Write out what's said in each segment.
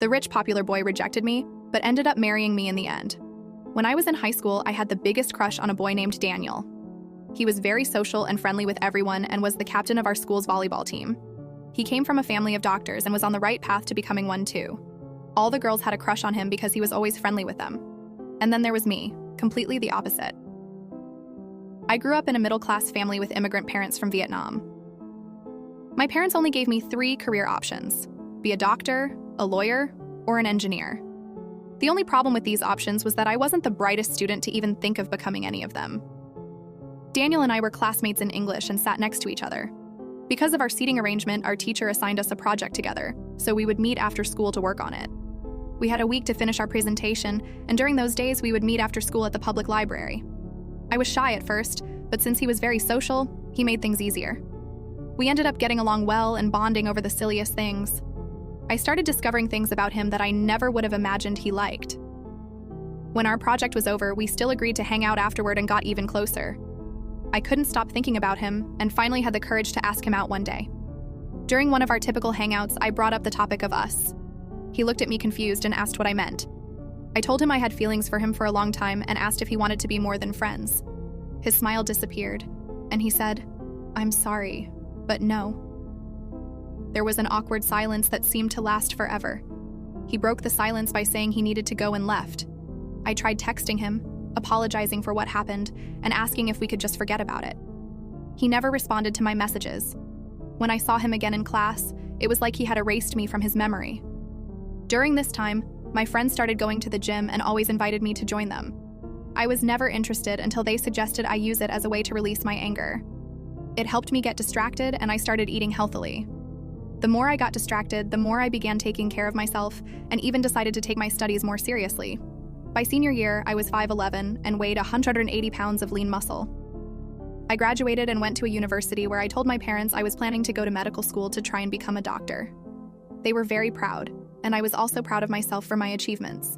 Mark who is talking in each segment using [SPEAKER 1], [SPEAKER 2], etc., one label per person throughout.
[SPEAKER 1] The rich, popular boy rejected me, but ended up marrying me in the end. When I was in high school, I had the biggest crush on a boy named Daniel. He was very social and friendly with everyone and was the captain of our school's volleyball team. He came from a family of doctors and was on the right path to becoming one too. All the girls had a crush on him because he was always friendly with them. And then there was me, completely the opposite. I grew up in a middle-class family with immigrant parents from Vietnam. My parents only gave me 3 career options: be a doctor, a lawyer, or an engineer. The only problem with these options was that I wasn't the brightest student to even think of becoming any of them. Daniel and I were classmates in English and sat next to each other. Because of our seating arrangement, our teacher assigned us a project together, so we would meet after school to work on it. We had a week to finish our presentation, and during those days we would meet after school at the public library. I was shy at first, but since he was very social, he made things easier. We ended up getting along well and bonding over the silliest things. I started discovering things about him that I never would have imagined he liked. When our project was over, we still agreed to hang out afterward and got even closer. I couldn't stop thinking about him and finally had the courage to ask him out one day. During one of our typical hangouts, I brought up the topic of us. He looked at me confused and asked what I meant. I told him I had feelings for him for a long time and asked if he wanted to be more than friends. His smile disappeared, and he said, "I'm sorry, but no." There was an awkward silence that seemed to last forever. He broke the silence by saying he needed to go and left. I tried texting him, apologizing for what happened, and asking if we could just forget about it. He never responded to my messages. When I saw him again in class, it was like he had erased me from his memory. During this time, my friends started going to the gym and always invited me to join them. I was never interested until they suggested I use it as a way to release my anger. It helped me get distracted, and I started eating healthily. The more I got distracted, the more I began taking care of myself and even decided to take my studies more seriously. By senior year, I was 5'11" and weighed 180 pounds of lean muscle. I graduated and went to a university where I told my parents I was planning to go to medical school to try and become a doctor. They were very proud, and I was also proud of myself for my achievements.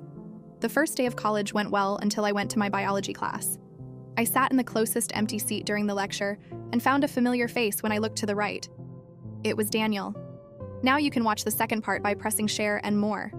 [SPEAKER 1] The first day of college went well until I went to my biology class. I sat in the closest empty seat during the lecture and found a familiar face when I looked to the right. It was Daniel. Now you can watch the second part by pressing share and more.